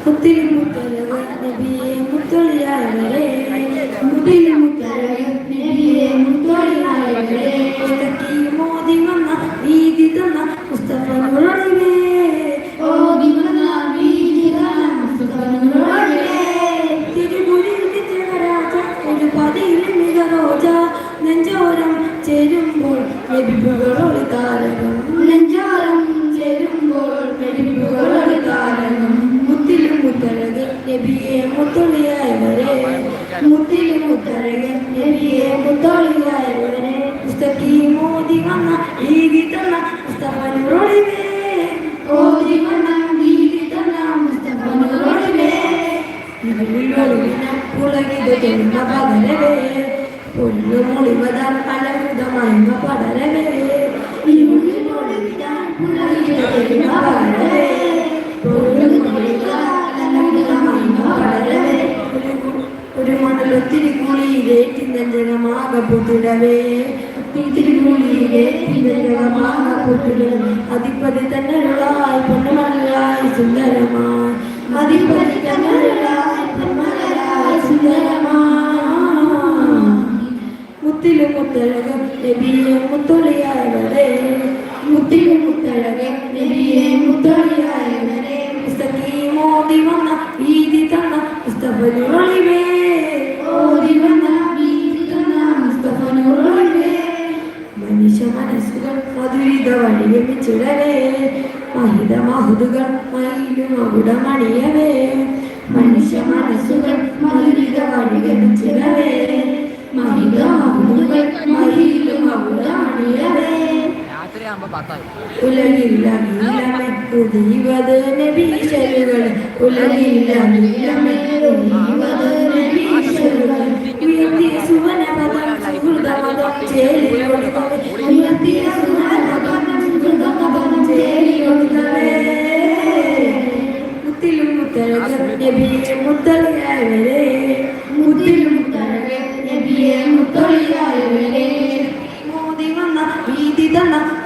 മുത്തിരി മുത്തലവ നബിയെ മുത്തൊളിയായവരെ മുത്തിരി മുത്തലവ നബിയെ മുത്തൊളിയായവരെ ഇടക്കി മോദി വന്ന വീതി തന്ന മുസ്തഫനോടേ ഓദി വന്ന വീതി തന്ന മുസ്തഫനോടേ തിരുമുരിൽ വിജയരാജ ഒരു പതിയിൽ മികറോജ നെഞ്ചോരം ചേരുമ്പോൾ നബികളോട് താരകം നെഞ്ചോരം ചേരുമ്പോൾ നബികളോട് താരകം മുത്തിലും മുത്തഴക് നബിയെ മുത്തൊളിയായവരെ മുത്തിലും മുത്തഴക് നബിയെ മുത്തൊളിയായവരെ പുസ്തകി മോദി വന്ന വീതി തന്ന മുസ്തഫനോടേ ഓദി വന്ന വീതി തന്ന മുസ്തഫനോടേ ഉലകിത് ചെന്ന പകരവേ പൊന്നു മൊളിവതാൻ അലങ്കൃതമായ പടരവേ ഒരു മണലൊത്തിരി കുളിയിലെ ചിന്തനമാകപ്പെട്ടിടവേ തിരുക്കുളിയിലെ ചിന്തനമാകപ്പെട്ടിടവേ അതിപ്പതി തന്നരുളായി പൊന്നുമലരായി സുന്ദരമായി അതിപ്പതി തന്നരുളായി പൊന്മലരായി സുന്ദരമായി മുത്തിലും മുത്തഴകം നബിയെ മുത്തൊളിയായവരെ മുത്തിലും മുത്തഴകം നബിയെ മുത്തൊളിയായവരെ പുസ്തകി മോദി വന്ന വീതി തന്ന മുസ്തഫനൊളിവേ ഓദി വന്ന വീതി തന്ന മുസ്തഫനൊളിവേ മനുഷ്യ മനസ്സുകൾ മധുരിത വഴിയമിച്ചിടവേ മഹിത മഹുതുകൾ മയിലും അവിടമണിയവേ മനുഷ്യ മനസ്സുകൾ മധുരിത വഴിയമിച്ചിടവേ ഉലകില്ല നബീശരുകൾ ഉലകില്ല ഉയർത്തിയ സുവനപദം സുഹൃതമതം ചേരിയൊടുക്കവേ ഉയർത്തിയ സുവനപദം സുഹൃതമതം ചേരിയൊടുക്കവേ മുത്തിലും മുത്തഴക് നബിയെ മുത്തളിയായവരെ